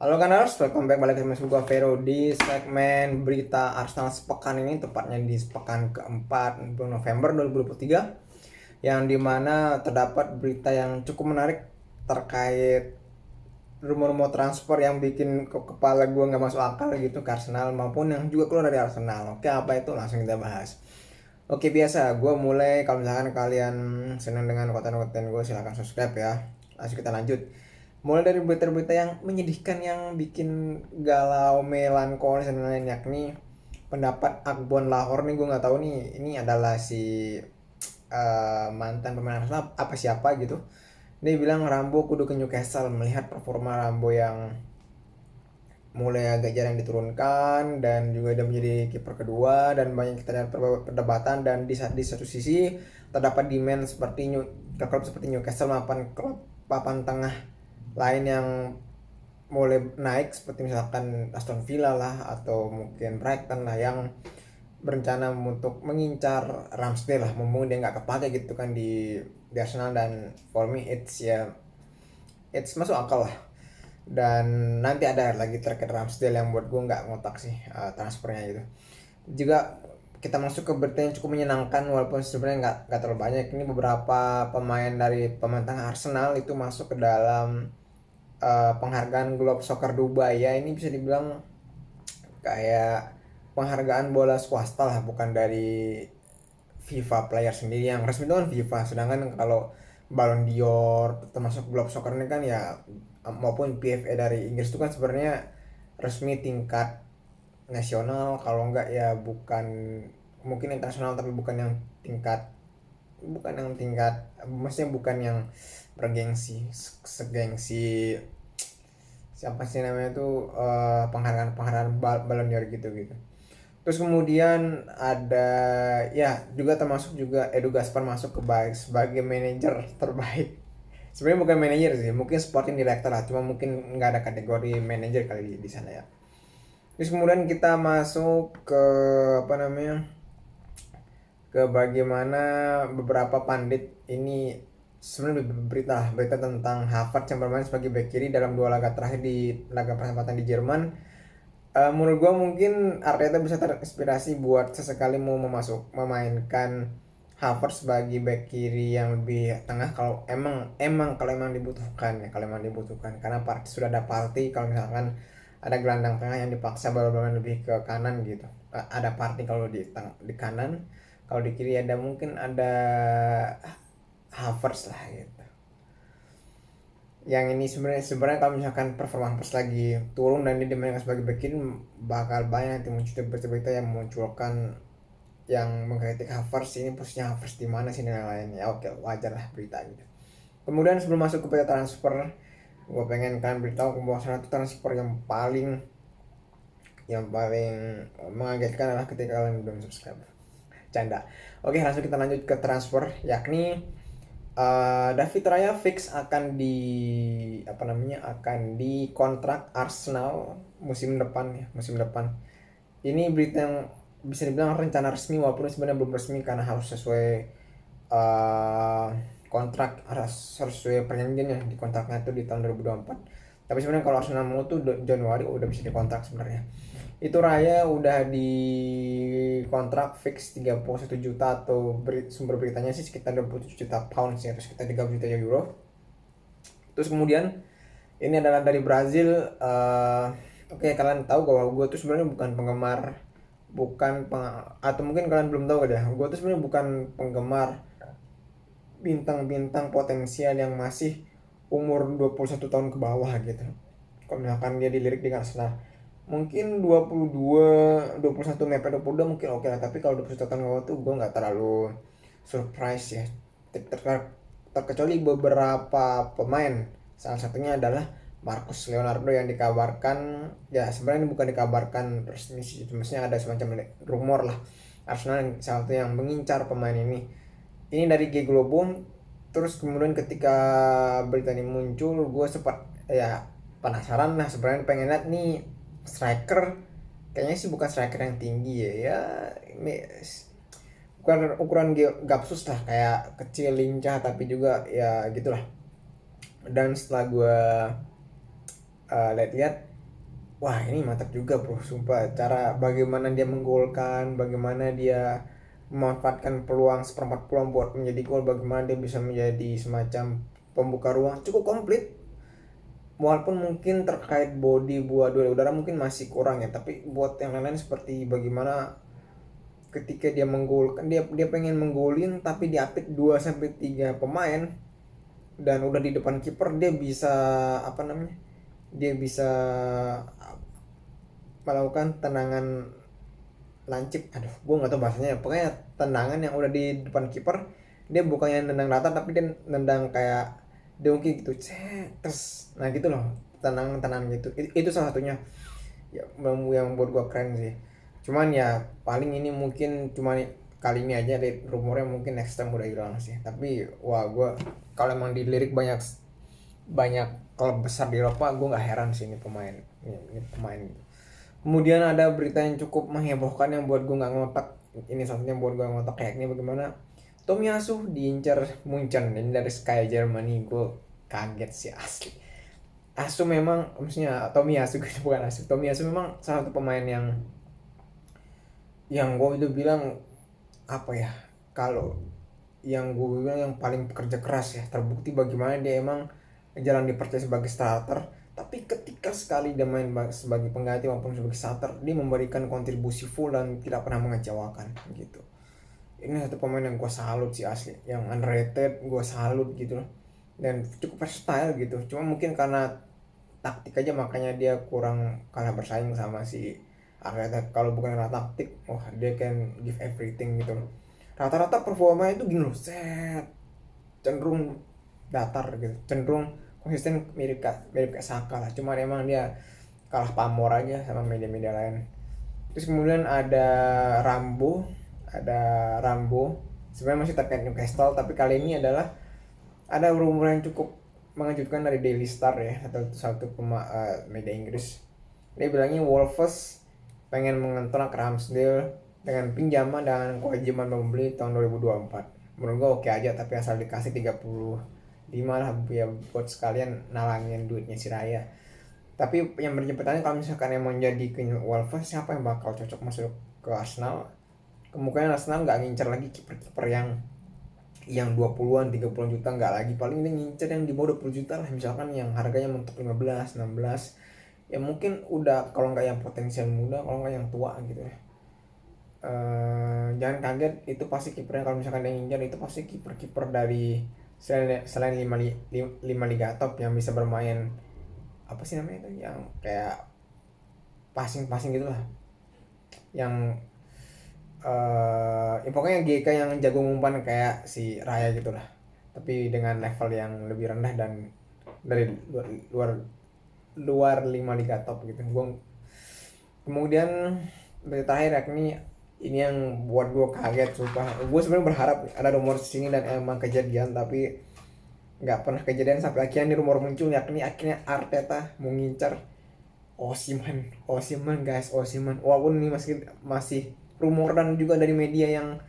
Halo Gunners, welcome back balik sama gue Vero di segmen berita Arsenal sepekan ini, tepatnya di sepekan keempat November 2023, yang dimana terdapat berita yang cukup menarik terkait rumor-rumor transfer yang bikin kepala gue nggak masuk akal gitu ke Arsenal maupun yang juga keluar dari Arsenal. Oke, apa itu? Langsung kita bahas. Oke, biasa gue mulai. Kalau misalkan kalian senang dengan konten-konten gue, silahkan subscribe ya. Langsung kita lanjut. Mulai dari berita-berita yang menyedihkan yang bikin galau, melankolis dan lain-lain, yakni pendapat Akbon Lahore nih. Gue nggak tahu nih ini adalah si mantan pemain Arsenal apa siapa gitu. Dia bilang Rambo kudu ke Newcastle melihat performa Rambo yang mulai agak jarang diturunkan dan juga dia menjadi kiper kedua dan banyak kita lihat perdebatan, dan di satu sisi terdapat demand seperti klub seperti Newcastle maupun klub papan tengah lain yang mulai naik seperti misalkan Aston Villa lah atau mungkin Brighton lah yang berencana untuk mengincar Ramsdale lah, mumpung dia nggak kepake gitu kan di Arsenal. Dan for me it's masuk akal lah. Dan nanti ada lagi terkait Ramsdale yang buat gue nggak ngotak sih transfernya gitu. Juga kita masuk ke berita yang cukup menyenangkan walaupun sebenarnya nggak terlalu banyak. Ini beberapa pemain dari pemain tengah Arsenal itu masuk ke dalam penghargaan Globe Soccer Dubai ya. Ini bisa dibilang kayak penghargaan bola swasta lah, bukan dari FIFA player sendiri. Yang resmi itu kan FIFA, sedangkan kalau Ballon d'Or termasuk Globe Soccer ini kan ya maupun PFA dari Inggris itu kan sebenarnya resmi tingkat nasional, kalau enggak ya bukan, mungkin internasional tapi bukan yang tingkat, maksudnya bukan yang bergengsi segengsi siapa sih namanya tuh, penghargaan Ballon d'Or gitu. Terus kemudian ada ya juga termasuk juga Edu Gaspar masuk ke baik sebagai manajer terbaik. Sebenarnya bukan manajer sih, mungkin sporting director lah, cuma mungkin nggak ada kategori manajer kali di sana ya. Terus kemudian kita masuk ke apa namanya, ke bagaimana beberapa pandit ini sebenarnya berita tentang Havertz yang bermain sebagai bek kiri dalam dua laga terakhir di laga persahabatan di Jerman. Menurut gue mungkin Arteta bisa terinspirasi buat sesekali mau memainkan Havertz sebagai back kiri yang lebih tengah kalau emang dibutuhkan ya, kalau emang dibutuhkan, karena sudah ada Partey. Kalau misalkan ada gelandang tengah yang dipaksa bermain lebih ke kanan gitu, ada Partey kalau di kanan, kalau di kiri ada mungkin ada Havertz lah gitu. Yang ini sebenarnya kalau misalkan performa Havertz lagi turun dan dia dimainkan sebagai back kiri, bakal banyak nanti muncul berita-berita yang memunculkan yang mengkritik Havertz, ini posisinya Havertz di mana sih dan lainnya. Oke, wajar lah berita gitu. Kemudian sebelum masuk ke berita transfer, gue pengen kan beritahu bahwa salah satu transfer yang paling mengagetkan adalah ketika kalian belum subscribe. Canda. Oke, langsung kita lanjut ke transfer, yakni David Raya fix akan di kontrak Arsenal musim depan ya, musim depan. Ini berita yang bisa dibilang rencana resmi walaupun sebenarnya belum resmi karena harus sesuai kontrak, harus sesuai perjanjiannya di kontraknya itu di tahun 2024. Tapi sebenarnya kalau Arsenal mau tuh Januari udah bisa dikontrak sebenarnya. Itu Raya udah di kontrak fix 31 juta, atau sumber beritanya sih sekitar 27 juta pound sih, atau sekitar 30 juta euro. Terus kemudian ini adalah dari Brazil. Oke, kalian tahu bahwa gue tuh sebenarnya bukan penggemar, atau mungkin kalian belum tahu ya, gue tuh sebenarnya bukan penggemar bintang-bintang potensial yang masih umur 21 tahun ke bawah gitu. Kalau misalkan dia dilirik di Arsenal, mungkin 21 sampai 22 mungkin oke lah, tapi kalau 21 tahun ke bawah tuh gue nggak terlalu surprise ya. Terkecuali beberapa pemain, salah satunya adalah Marcus Leonardo yang dikabarkan, ya sebenarnya bukan dikabarkan resmi sih, maksudnya ada semacam rumor lah Arsenal salah satu yang mengincar pemain ini dari G Globo. Terus kemudian ketika berita ini muncul, gue sempat ya penasaran lah, sebenarnya pengen lihat nih striker. Kayaknya sih bukan striker yang tinggi ya ini bukan ukuran Gapsus lah, kayak kecil lincah tapi juga ya gitulah. Dan setelah gue lihat-lihat, wah ini mantap juga bro, sumpah cara bagaimana dia menggolkan, bagaimana dia memanfaatkan peluang seperempat peluang buat menjadi gol, bagaimana dia bisa menjadi semacam pembuka ruang, cukup komplit. Walaupun mungkin terkait body buat duel udara mungkin masih kurang ya, tapi buat yang lain-lain seperti bagaimana ketika dia menggolkan, dia pengen menggolin tapi diapit 2 sampai 3 pemain dan udah di depan kiper, dia bisa apa namanya? Dia bisa melakukan tendangan lancip, aduh gue nggak tahu bahasanya, pokoknya tendangan yang udah di depan kiper, dia bukannya nendang datar tapi dia nendang kayak dongki gitu, cetes, nah gitu loh, tendangan gitu. Itu salah satunya ya, yang buat gue keren sih. Cuman ya paling ini mungkin cuma kali ini aja deh, rumornya mungkin next time udah hilang sih. Tapi wah gue kalau emang dilirik banyak banyak klub besar di Eropa, gue nggak heran sih ini pemain, ini pemain. Kemudian ada berita yang cukup menghebohkan yang buat gue nggak ngotak. Ini satunya buat gue ngotak kayak ini, bagaimana Tomiyasu diincar Munchen ini dari Sky Germany. Gue kaget sih asli. Asu memang, maksudnya Tomiyasu gitu, bukan Asu. Tomiyasu memang salah satu pemain yang gue itu bilang apa ya, kalau yang gue bilang yang paling pekerja keras ya, terbukti bagaimana dia emang jalan dipercaya sebagai starter, tapi ketika sekali dia main sebagai pengganti maupun sebagai starter, dia memberikan kontribusi full dan tidak pernah mengecewakan gitu. Ini satu pemain yang gue salut sih asli, yang underrated, gue salut gitu loh, dan cukup versatile gitu. Cuma mungkin karena taktik aja makanya dia kurang kalah bersaing sama si Arteta. Kalau bukan karena taktik, wah dia can give everything gitu loh. Rata-rata performa itu gini loh, set cenderung datar gitu, cenderung konsisten, mirip kayak Saka lah. Cuma emang dia kalah pamor aja sama media-media lain. Terus kemudian ada Rambo sebenarnya masih terkait Newcastle, tapi kali ini adalah ada rumor yang cukup mengejutkan dari Daily Star ya, atau satu media Inggris. Dia bilangnya Wolves pengen mengontrak Ramsdale dengan pinjaman dan kewajiban membeli tahun 2024. Menurut gue oke aja, tapi asal dikasih 35 lah ya, buat sekalian nalangin duitnya si Raya. Tapi yang menjadi pertanyaan, kalau misalkan emang jadi ke Wolves, siapa yang bakal cocok masuk ke Arsenal? Kemungkinan Arsenal nggak ngincer lagi kiper-kiper yang 20-an 30 juta, nggak lagi, paling ini ngincer yang di bawah 20 juta lah, misalkan yang harganya mentok 15 16, ya mungkin udah, kalau nggak yang potensial muda, kalau nggak yang tua gitu ya. Jangan kaget, itu pasti kipernya kalau misalkan yang ngincer itu pasti kiper-kiper dari selain 5 liga top yang bisa bermain, apa sih namanya itu, yang kayak passing gitu lah, yang ya pokoknya GK yang jago ngumpan kayak si Raya gitu lah, tapi dengan level yang lebih rendah dan dari luar 5 liga top gitu. Kemudian berita terakhir yakni ini yang buat gue kaget sumpah. Gue sebenarnya berharap ada rumor sini dan emang kejadian, tapi nggak pernah kejadian sampai akhirnya rumor muncul, yakni akhirnya Arteta mau ngincar Osimhen guys, Osimhen. Walaupun ini masih rumor dan juga dari media yang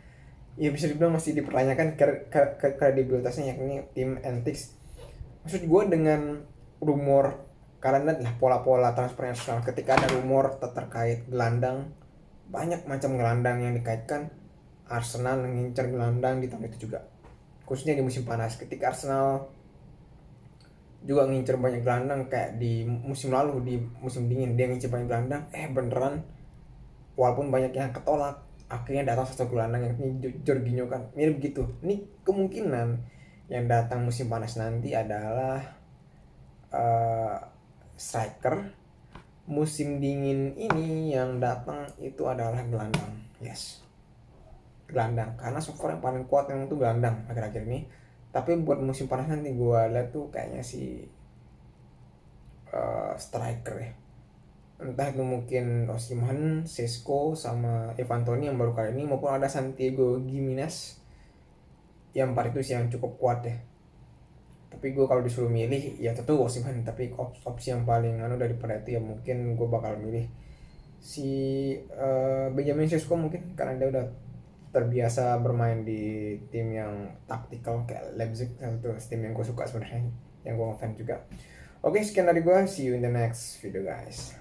ya bisa dibilang masih dipertanyakan kredibilitasnya, yakni tim Antics. Maksud gue dengan rumor, karena lah pola-pola transfer Arsenal, ketika ada rumor terkait gelandang, banyak macam gelandang yang dikaitkan, Arsenal mengincar gelandang di tahun itu juga, khususnya di musim panas, ketika Arsenal juga ngincer banyak gelandang kayak di musim lalu, di musim dingin dia ngincer banyak gelandang, beneran walaupun banyak yang ketolak, akhirnya datang satu gelandang yang ini Jorginho kan, mirip gitu. Ini kemungkinan yang datang musim panas nanti adalah striker, musim dingin ini yang datang itu adalah gelandang. Yes, gelandang, karena so far yang paling kuat yang itu gelandang akhir-akhir ini. Tapi buat musim panas nanti gue lihat tuh kayaknya si striker ya, entah itu mungkin Osimhen, Sesko, sama Ivan Toney yang baru kali ini, maupun ada Santiago Gimenez. Yang empat itu sih yang cukup kuat ya. Tapi gue kalau disuruh milih ya tentu Osimhen, tapi opsi yang paling daripada itu ya mungkin gue bakal milih si Benjamin Sesko, mungkin karena dia udah terbiasa bermain di tim yang taktikal kayak Leipzig, itu tim yang gue suka sebenarnya, yang gue ngefans juga. Oke, sekian dari gue. See you in the next video guys.